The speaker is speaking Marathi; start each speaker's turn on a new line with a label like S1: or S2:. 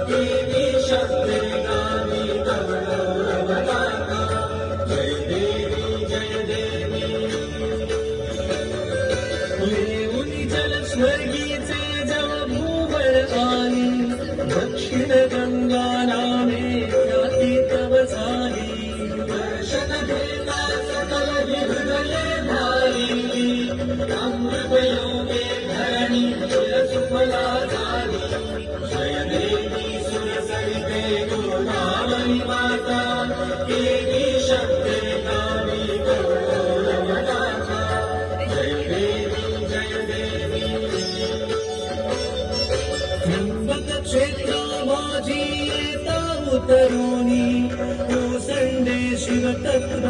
S1: देवी शक्ते गामी तव गौरवगाथा जय देवी जय देवी येऊनी जल स्वर्गीचे जव भूबळ आली दक्षिण गंगा नामे ख्याती तव झाली दर्शन घेता सकल हृदये भारी अमृतयोगे धरणी जय सुफला झाली जय देवी सुरसरिते गोदावरी माता देवी शक्ते गामी गौरवगाथा जय देवी जय देवी त्र्यंबक क्षेत्र माझी येता उतरुनी ओसंडे शिवतत्व